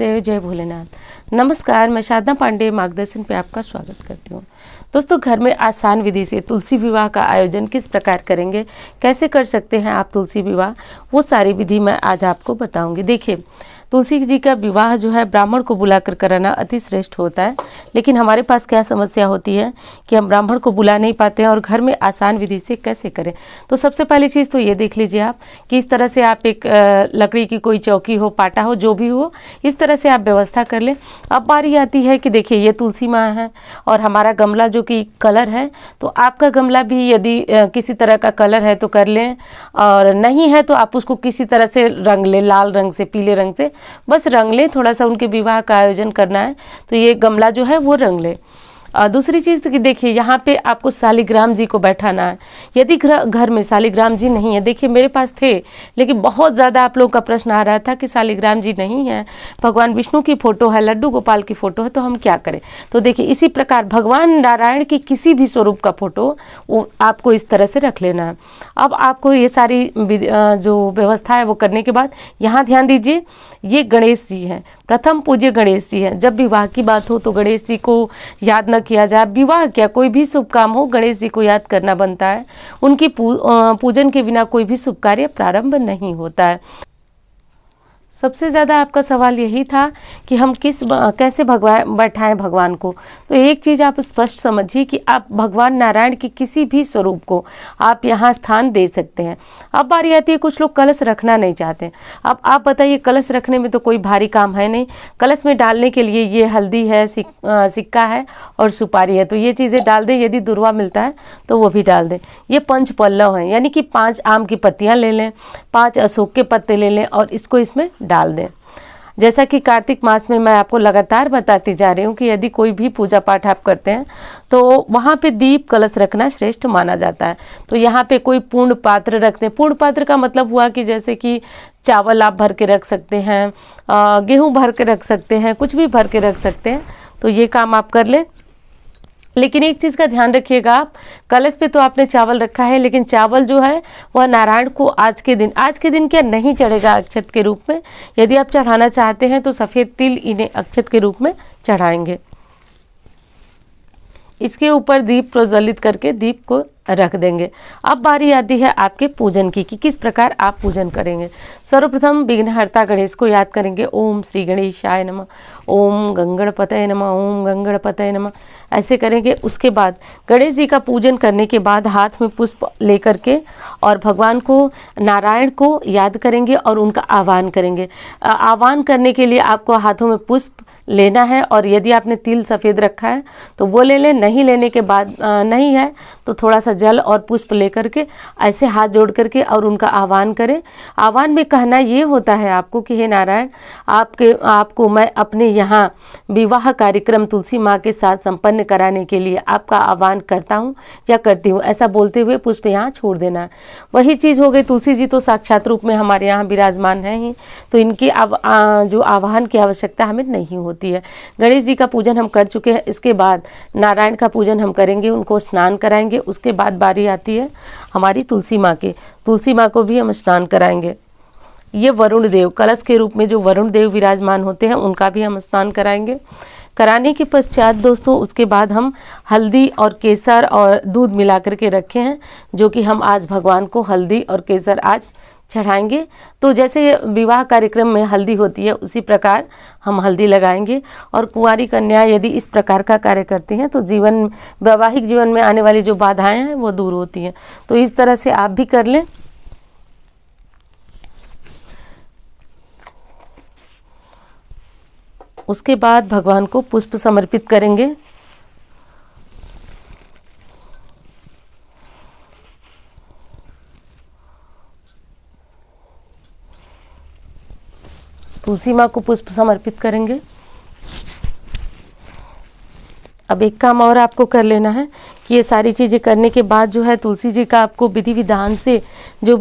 देव जय भोलेनाथ। नमस्कार, मैं साधना पांडे मार्गदर्शन पे आपका स्वागत करती हूँ। दोस्तों, घर में आसान विधि से तुलसी विवाह का आयोजन किस प्रकार करेंगे, कैसे कर सकते हैं आप तुलसी विवाह, वो सारी विधि मैं आज आपको बताऊंगी। देखिए, तुलसी जी का विवाह जो है ब्राह्मण को बुलाकर कराना अति श्रेष्ठ होता है, लेकिन हमारे पास क्या समस्या होती है कि हम ब्राह्मण को बुला नहीं पाते हैं और घर में आसान विधि से कैसे करें। तो सबसे पहली चीज़ तो ये देख लीजिए आप कि इस तरह से आप एक लकड़ी की कोई चौकी हो, पाटा हो, जो भी हो, इस तरह से आप व्यवस्था कर लें। अब बारी आती है कि देखिए ये तुलसी माँ है और हमारा गमला जो कि कलर है, तो आपका गमला भी यदि किसी तरह का कलर है तो कर लें, और नहीं है तो आप उसको किसी तरह से रंग लें, लाल रंग से, पीले रंग से बस रंग ले। थोड़ा सा उनके विवाह का आयोजन करना है तो ये गमला जो है वो रंग ले। दूसरी चीज़ कि देखिए यहाँ पे आपको शालिग्राम जी को बैठाना है। यदि घर में शालिग्राम जी नहीं है, देखिए मेरे पास थे लेकिन बहुत ज़्यादा आप लोगों का प्रश्न आ रहा था कि शालिग्राम जी नहीं है, भगवान विष्णु की फ़ोटो है, लड्डू गोपाल की फ़ोटो है, तो हम क्या करें। तो देखिए इसी प्रकार भगवान नारायण की किसी भी स्वरूप का फ़ोटो वो आपको इस तरह से रख लेना है। अब आपको ये सारी जो व्यवस्था है वो करने के बाद यहाँ ध्यान दीजिए, ये गणेश जी हैं, प्रथम पूज्य गणेश जी हैं। जब विवाह की बात हो तो गणेश जी को याद न किया जाए। विवाह क्या, कोई भी शुभ काम हो गणेश जी को याद करना बनता है। उनकी पूजन के बिना कोई भी शुभ कार्य प्रारंभ नहीं होता है। सबसे ज़्यादा आपका सवाल यही था कि हम कैसे बैठाएं भगवान को। तो एक चीज़ आप स्पष्ट समझिए कि आप भगवान नारायण के किसी भी स्वरूप को आप यहाँ स्थान दे सकते हैं। अब बारी आती है, कुछ लोग कलश रखना नहीं चाहते। अब आप बताइए, कलश रखने में तो कोई भारी काम है नहीं। कलश में डालने के लिए ये हल्दी है, सिक्का है और सुपारी है, तो ये चीज़ें डाल दें। यदि दुर्वा मिलता है तो वो भी डाल दें। ये पंच पल्लव हैं, यानी कि 5 आम की पत्तियाँ ले लें, 5 अशोक के पत्ते ले लें और इसको इसमें डाल दें। जैसा कि कार्तिक मास में मैं आपको लगातार बताती जा रही हूँ कि यदि कोई भी पूजा पाठ आप करते हैं तो वहाँ पे दीप कलश रखना श्रेष्ठ माना जाता है। तो यहाँ पे कोई पूर्ण पात्र रखते हैं। पूर्ण पात्र का मतलब हुआ कि जैसे कि चावल आप भर के रख सकते हैं, गेहूँ भर के रख सकते हैं, कुछ भी भर के रख सकते हैं। तो ये काम आप कर लें। लेकिन एक चीज़ का ध्यान रखिएगा, आप कलश पे तो आपने चावल रखा है, लेकिन चावल जो है वह नारायण को आज के दिन क्या नहीं चढ़ेगा अक्षत के रूप में। यदि आप चढ़ाना चाहते हैं तो सफ़ेद तिल इन्हें अक्षत के रूप में चढ़ाएंगे। इसके ऊपर दीप प्रज्वलित करके दीप को रख देंगे। अब बारी आती है आपके पूजन की कि किस प्रकार आप पूजन करेंगे। सर्वप्रथम विघ्नहर्ता गणेश को याद करेंगे। ओम श्री गणेशाय नमः, ओम गंगणपतये नमः, ओम गंगणपतये नमः, ऐसे करेंगे। उसके बाद गणेश जी का पूजन करने के बाद हाथ में पुष्प लेकर के और भगवान को, नारायण को याद करेंगे और उनका आह्वान करेंगे। आह्वान करने के लिए आपको हाथों में पुष्प लेना है, और यदि आपने तिल सफ़ेद रखा है तो वो ले लें। नहीं लेने के बाद नहीं है तो थोड़ा सा जल और पुष्प लेकर के ऐसे हाथ जोड़ करके और उनका आह्वान करें। आह्वान में कहना ये होता है आपको कि हे नारायण, आपको मैं अपने यहाँ विवाह कार्यक्रम तुलसी माँ के साथ संपन्न कराने के लिए आपका आह्वान करता हूँ या करती हूँ, ऐसा बोलते हुए पुष्प यहाँ छोड़ देना है। वही चीज़ हो गई। तुलसी जी तो साक्षात रूप में हमारे यहाँ विराजमान हैं ही, तो इनकी जो आह्वान की आवश्यकता हमें नहीं होती है। गणेश जी का पूजन हम कर चुके हैं। इसके बाद नारायण का पूजन हम करेंगे, उनको स्नान कराएंगे। उसके बाद बारी आती है हमारी तुलसी माँ की। तुलसी माँ को भी हम स्नान कराएंगे। ये वरुण देव, कलश के रूप में जो वरुण देव विराजमान होते हैं, उनका भी हम स्नान कराएंगे। कराने के पश्चात दोस्तों उसके बाद हम हल्दी और केसर और दूध मिला करके रखे हैं, जो कि हम आज भगवान को हल्दी और केसर आज चढ़ाएंगे। तो जैसे विवाह कार्यक्रम में हल्दी होती है उसी प्रकार हम हल्दी लगाएंगे। और कुंवारी कन्या यदि इस प्रकार का कार्य करती हैं तो वैवाहिक जीवन में आने वाली जो बाधाएं हैं वो दूर होती हैं। तो इस तरह से आप भी कर लें। उसके बाद भगवान को पुष्प समर्पित करेंगे। तुलसी माँ को पुष्प समर्पित करेंगे। अब एक काम और आपको कर लेना है कि ये सारी चीज़ें करने के बाद जो है तुलसी जी का आपको विधि विधान से जो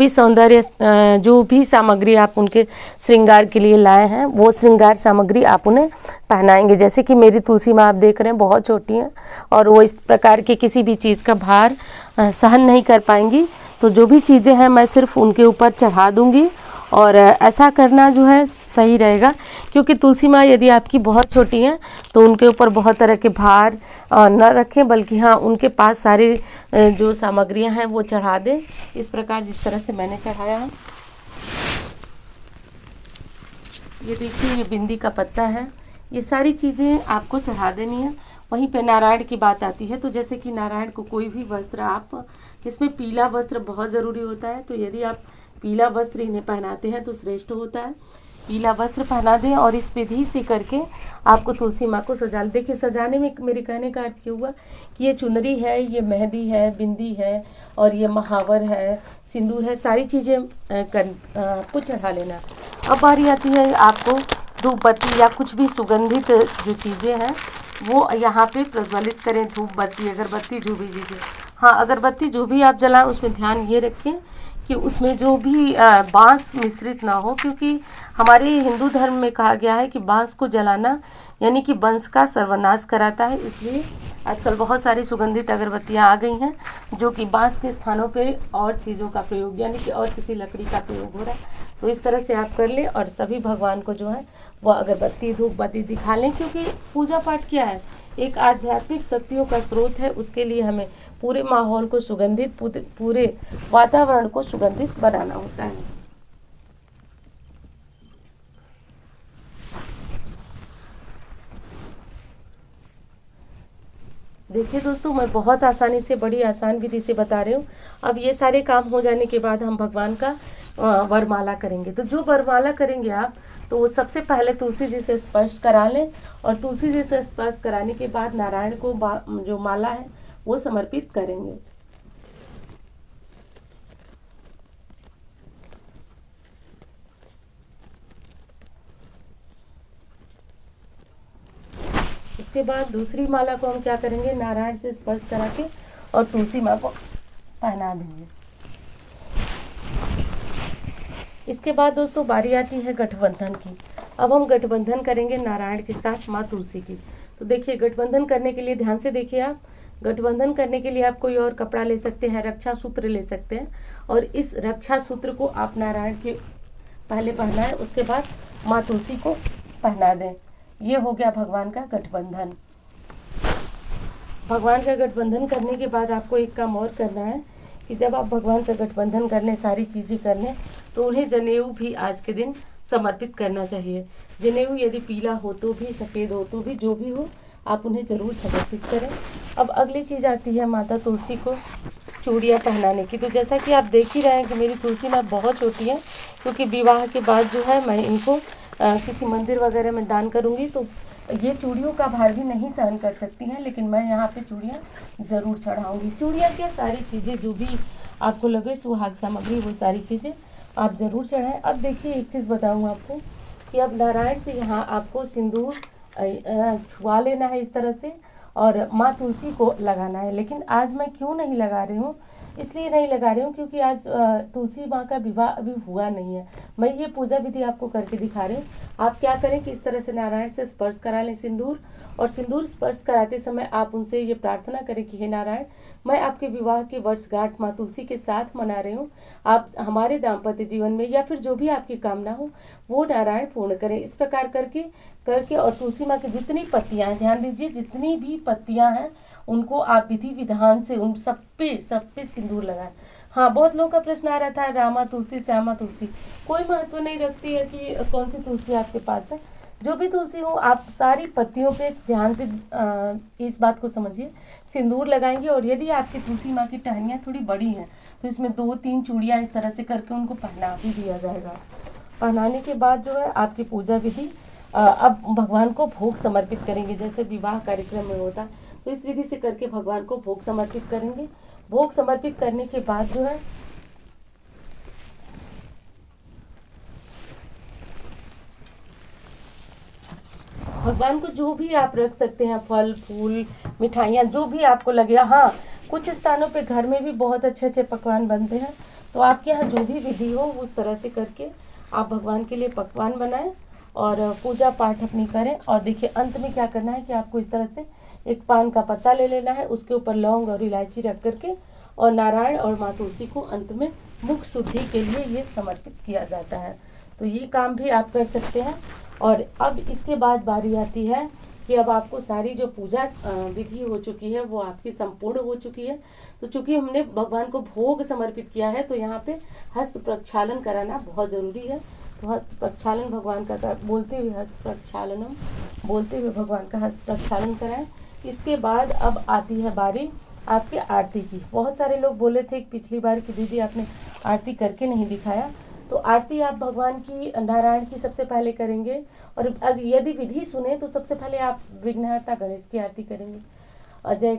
भी सामग्री आप उनके श्रृंगार के लिए लाए हैं वो श्रृंगार सामग्री आप उन्हें पहनाएंगे। जैसे कि मेरी तुलसी माँ आप देख रहे हैं बहुत छोटी हैं और वो इस प्रकार के किसी भी चीज़ का भार सहन नहीं कर पाएंगी। तो जो भी चीज़ें हैं मैं सिर्फ उनके ऊपर चढ़ा दूँगी और ऐसा करना जो है सही रहेगा, क्योंकि तुलसी माँ यदि आपकी बहुत छोटी हैं तो उनके ऊपर बहुत तरह के भार न रखें, बल्कि हाँ उनके पास सारी जो सामग्रियाँ हैं वो चढ़ा दें, इस प्रकार जिस तरह से मैंने चढ़ाया है। ये देखिए, ये बिंदी का पत्ता है, ये सारी चीज़ें आपको चढ़ा देनी है। वहीं पे नारायण की बात आती है, तो जैसे कि नारायण को कोई भी वस्त्र आप, जिसमें पीला वस्त्र बहुत ज़रूरी होता है, तो यदि आप पीला वस्त्र इन्हें पहनाते हैं तो श्रेष्ठ होता है। पीला वस्त्र पहना दें और इस विधि से करके आपको तुलसी माँ को सजा। देखिए, सजाने में मेरे कहने का अर्थ ये हुआ कि ये चुनरी है, ये मेहंदी है, बिंदी है, और ये महावर है, सिंदूर है, सारी चीज़ें आपको चढ़ा लेना। अब बारी आती है आपको धूप बत्ती या कुछ भी सुगंधित जो चीज़ें हैं वो यहाँ पे प्रज्वलित करें। धूप बत्ती, अगरबत्ती, जो भी चीज़ें, हाँ अगरबत्ती जो भी आप जलाएं उसमें ध्यान ये रखें कि उसमें जो भी बांस मिश्रित ना हो, क्योंकि हमारे हिंदू धर्म में कहा गया है कि बांस को जलाना यानी कि वंश का सर्वनाश कराता है। इसलिए आजकल बहुत सारी सुगंधित अगरबत्तियाँ आ गई हैं जो कि बांस के स्थानों पे और चीज़ों का प्रयोग यानी कि और किसी लकड़ी का प्रयोग हो रहा है। तो इस तरह से आप कर लें और सभी भगवान को जो है वो अगरबत्ती धूप बत्ती दिखा लें, क्योंकि पूजा पाठ क्या है, एक आध्यात्मिक शक्तियों का स्रोत है। उसके लिए हमें पूरे माहौल को सुगंधित, पूरे वातावरण को सुगंधित बनाना होता है। देखिए दोस्तों, मैं बहुत आसानी से, बड़ी आसान विधि से बता रही हूँ। अब ये सारे काम हो जाने के बाद हम भगवान का वरमाला करेंगे। तो जो वरमाला करेंगे आप, तो वो सबसे पहले तुलसी जी से स्पर्श करा लें, और तुलसी जी से स्पर्श कराने के बाद नारायण को जो माला है वो समर्पित करेंगे। इसके बाद दूसरी माला को हम क्या करेंगे, नारायण से स्पर्श करा के और तुलसी माँ को पहना देंगे। इसके बाद दोस्तों बारी आती है गठबंधन की। अब हम गठबंधन करेंगे नारायण के साथ माँ तुलसी की। तो देखिए, गठबंधन करने के लिए ध्यान से देखिए आप, गठबंधन करने के लिए आप कोई और कपड़ा ले सकते हैं, रक्षा सूत्र ले सकते हैं, और इस रक्षा सूत्र को आप नारायण के पहले पहनाएं, उसके बाद माँ तुलसी को पहना दें। ये हो गया भगवान का गठबंधन। भगवान का गठबंधन करने के बाद आपको एक काम और करना है कि जब आप भगवान का गठबंधन कर लें, सारी चीज़ें कर लें, तो उन्हें जनेऊ भी आज के दिन समर्पित करना चाहिए। जनेऊ यदि पीला हो तो भी, सफ़ेद हो तो भी, जो भी हो आप उन्हें ज़रूर समर्पित करें। अब अगली चीज़ आती है माता तुलसी को चूड़ियाँ पहनाने की। तो जैसा कि आप देख ही रहे हैं कि मेरी तुलसी माँ बहुत छोटी है, क्योंकि विवाह के बाद जो है मैं इनको किसी मंदिर वगैरह में दान करूँगी, तो ये चूड़ियों का भार भी नहीं सहन कर सकती हैं, लेकिन मैं यहाँ पे चूड़ियाँ ज़रूर चढ़ाऊँगी। चूड़ियाँ क्या, सारी चीज़ें जो भी आपको लगे, सुहाग सामग्री, वो सारी चीज़ें आप ज़रूर चढ़ाएं। अब देखिए, एक चीज़ बताऊँ आपको कि अब नारायण से यहाँ आपको सिंदूर छुआ लेना है इस तरह से, और माँ तुलसी को लगाना है। लेकिन आज मैं क्यों नहीं लगा रही हूँ, इसलिए नहीं लगा रही हूँ क्योंकि आज तुलसी माँ का विवाह अभी हुआ नहीं है। मैं ये पूजा विधि आपको करके दिखा रही हूँ। आप क्या करें कि इस तरह से नारायण से स्पर्श करा लें सिंदूर, और सिंदूर स्पर्श कराते समय आप उनसे ये प्रार्थना करें कि हे नारायण, मैं आपके विवाह की वर्षगांठ माँ तुलसी के साथ मना रही हूँ। आप हमारे दाम्पत्य जीवन में या फिर जो भी आपकी कामना हो वो नारायण पूर्ण करें। इस प्रकार करके और तुलसी माँ की जितनी पत्तियाँ हैं, ध्यान दीजिए, जितनी भी पत्तियाँ हैं उनको आप विधि विधान से उन सब पे सिंदूर लगाएं। हाँ, बहुत लोगों का प्रश्न आ रहा था, रामा तुलसी, श्यामा तुलसी, कोई महत्व नहीं रखती है कि कौन सी तुलसी आपके पास है। जो भी तुलसी हो, आप सारी पत्तियों पे ध्यान से इस बात को समझिए, सिंदूर लगाएंगे। और यदि आपकी तुलसी माँ की टहनियाँ थोड़ी बड़ी हैं तो इसमें 2-3 चूड़ियाँ इस तरह से करके उनको पहना भी दिया जाएगा। पहनाने के बाद जो है आपकी पूजा विधि, अब भगवान को भोग समर्पित करेंगे, जैसे विवाह कार्यक्रम में होता है, तो इस विधि से करके भगवान को भोग समर्पित करेंगे। भोग समर्पित करने के बाद जो है भगवान को जो भी आप रख सकते हैं, फल फूल मिठाइयाँ, जो भी आपको लगे। हाँ, कुछ स्थानों पे घर में भी बहुत अच्छे अच्छे पकवान बनते हैं, तो आपके यहाँ जो भी विधि हो उस तरह से करके आप भगवान के लिए पकवान बनाएं और पूजा पाठ अपनी करें। और देखिए, अंत में क्या करना है कि आपको इस तरह से एक पान का पत्ता ले लेना है, उसके ऊपर लौंग और इलायची रख करके और नारायण और माँ तुलसी को अंत में मुख शुद्धि के लिए ये समर्पित किया जाता है। तो ये काम भी आप कर सकते हैं। और अब इसके बाद बारी आती है कि अब आपको सारी जो पूजा विधि हो चुकी है वो आपकी संपूर्ण हो चुकी है। तो चूंकि हमने भगवान को भोग समर्पित किया है तो यहाँ पे हस्त प्रक्षालन कराना बहुत ज़रूरी है। तो हस्त प्रक्षालन भगवान का बोलते हुए हस्त प्रक्षालनम बोलते हुए भगवान का हस्त प्रक्षालन कराएं। इसके बाद अब आती है बारी आपकी आरती की। बहुत सारे लोग बोले थे पिछली बार कि दीदी आपने आरती करके नहीं दिखाया। तो आरती आप भगवान की नारायण की सबसे पहले करेंगे। और यदि विधि सुने तो सबसे पहले आप विघ्नहर्ता गणेश की आरती करेंगे, जय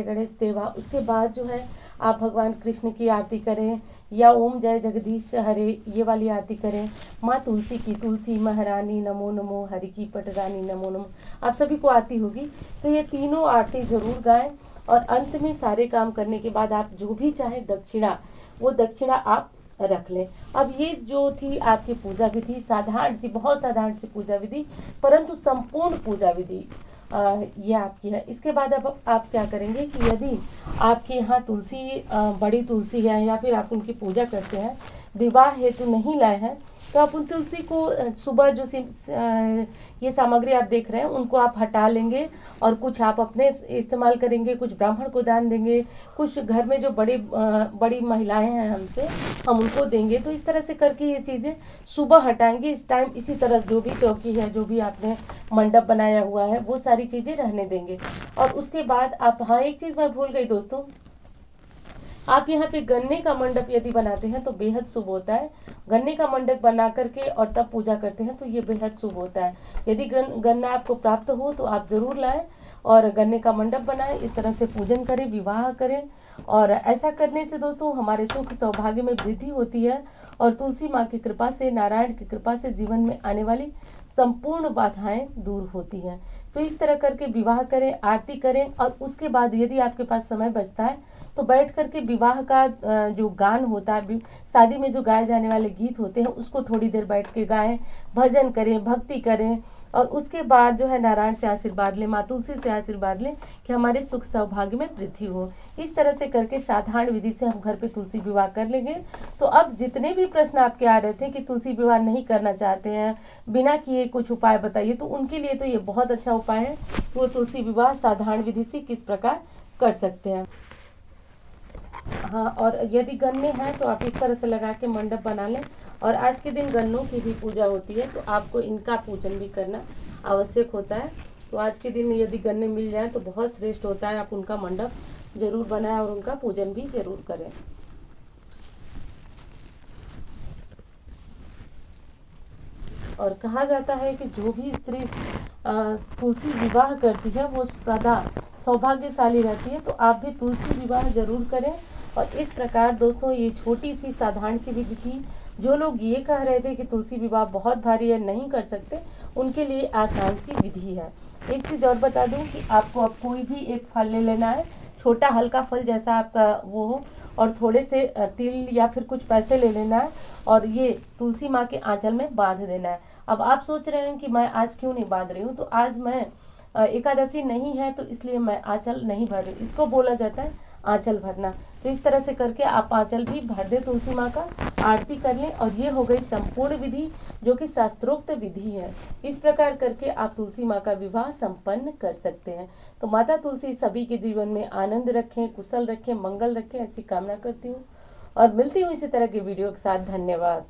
गणेश देवा। उसके बाद जो है आप भगवान कृष्ण की आरती करें या ओम जय जगदीश हरे ये वाली आरती करें। माँ तुलसी की, तुलसी महारानी नमो नमो, हरि की पटरानी नमो नमो, आप सभी को आती होगी। तो ये तीनों आरती जरूर गाएं। और अंत में सारे काम करने के बाद आप जो भी चाहे दक्षिणा, वो दक्षिणा आप रख लें। अब ये जो थी आपकी पूजा विधि, साधारण सी, बहुत साधारण सी पूजा विधि, परंतु संपूर्ण पूजा विधि ये आपकी है। इसके बाद अब आप क्या करेंगे कि यदि आपके यहाँ तुलसी बड़ी तुलसी है या फिर आप उनकी पूजा करते हैं, विवाह हेतु नहीं लाए हैं, तो आप उन तुलसी को सुबह जो ये सामग्री आप देख रहे हैं उनको आप हटा लेंगे और कुछ आप अपने इस्तेमाल करेंगे, कुछ ब्राह्मण को दान देंगे, कुछ घर में जो बड़ी महिलाएं हैं हमसे, हम उनको देंगे। तो इस तरह से करके ये चीज़ें सुबह हटाएंगे। इस टाइम इसी तरह जो भी चौकी है, जो भी आपने मंडप बनाया हुआ है, वो सारी चीज़ें रहने देंगे। और उसके बाद आप, हाँ एक चीज़ मैं भूल गई दोस्तों, आप यहाँ पे गन्ने का मंडप यदि बनाते हैं तो बेहद शुभ होता है। गन्ने का मंडप बना करके और तब पूजा करते हैं तो ये बेहद शुभ होता है। यदि गन्ना आपको प्राप्त हो तो आप जरूर लाएं और गन्ने का मंडप बनाएं, इस तरह से पूजन करें, विवाह करें। और ऐसा करने से दोस्तों हमारे सुख सौभाग्य में वृद्धि होती है और तुलसी माँ की कृपा से, नारायण की कृपा से जीवन में आने वाली संपूर्ण बाधाएं दूर होती हैं। तो इस तरह करके विवाह करें, आरती करें। और उसके बाद यदि आपके पास समय बचता है तो बैठ करके विवाह का जो गान होता है, शादी में जो गाए जाने वाले गीत होते हैं, उसको थोड़ी देर बैठ के गाएं, भजन करें, भक्ति करें। और उसके बाद जो है नारायण से आशीर्वाद लें, माँ तुलसी से आशीर्वाद लें कि हमारे सुख सौभाग्य में वृद्धि हो। इस तरह से करके साधारण विधि से हम घर पे तुलसी विवाह कर लेंगे। तो अब जितने भी प्रश्न आपके आ रहे थे कि तुलसी विवाह नहीं करना चाहते हैं, बिना किए कुछ उपाय बताइए, तो उनके लिए तो ये बहुत अच्छा उपाय है। वो तुलसी विवाह साधारण विधि से किस प्रकार कर सकते हैं। हाँ, और यदि गन्ने हैं तो आप इस तरह से लगा के मंडप बना लें। और आज के दिन गन्नों की भी पूजा होती है तो आपको इनका पूजन भी करना आवश्यक होता है। तो आज के दिन यदि गन्ने मिल जाए तो बहुत श्रेष्ठ होता है, आप उनका मंडप जरूर बनाएं और उनका पूजन भी जरूर करें। और कहा जाता है कि जो भी स्त्री तुलसी विवाह करती है वो सदा सौभाग्यशाली रहती है। तो आप भी तुलसी विवाह जरूर करें। और इस प्रकार दोस्तों ये छोटी सी साधारण सी विधि थी। जो लोग ये कह रहे थे कि तुलसी विवाह बहुत भारी है, नहीं कर सकते, उनके लिए आसान सी विधि है। एक चीज़ और बता दूं कि आपको अब कोई भी एक फल ले लेना है, छोटा हल्का फल जैसा आपका वो हो, और थोड़े से तिल या फिर कुछ पैसे ले लेना है और ये तुलसी माँ के आंचल में बांध देना है। अब आप सोच रहे हैं कि मैं आज क्यों नहीं बांध रही हूँ, तो आज मैं एकादशी नहीं है तो इसलिए मैं आंचल नहीं भर रही हूँ। इसको बोला जाता है आंचल भरना। तो इस तरह से करके आप आंचल भी भर दे तुलसी माँ का, आरती कर लें। और ये हो गई संपूर्ण विधि जो कि शास्त्रोक्त विधि है। इस प्रकार करके आप तुलसी माँ का विवाह संपन्न कर सकते हैं। तो माता तुलसी सभी के जीवन में आनंद रखें, कुशल रखें, मंगल रखें, ऐसी कामना करती हूँ और मिलती हूँ इसी तरह के वीडियो के साथ। धन्यवाद।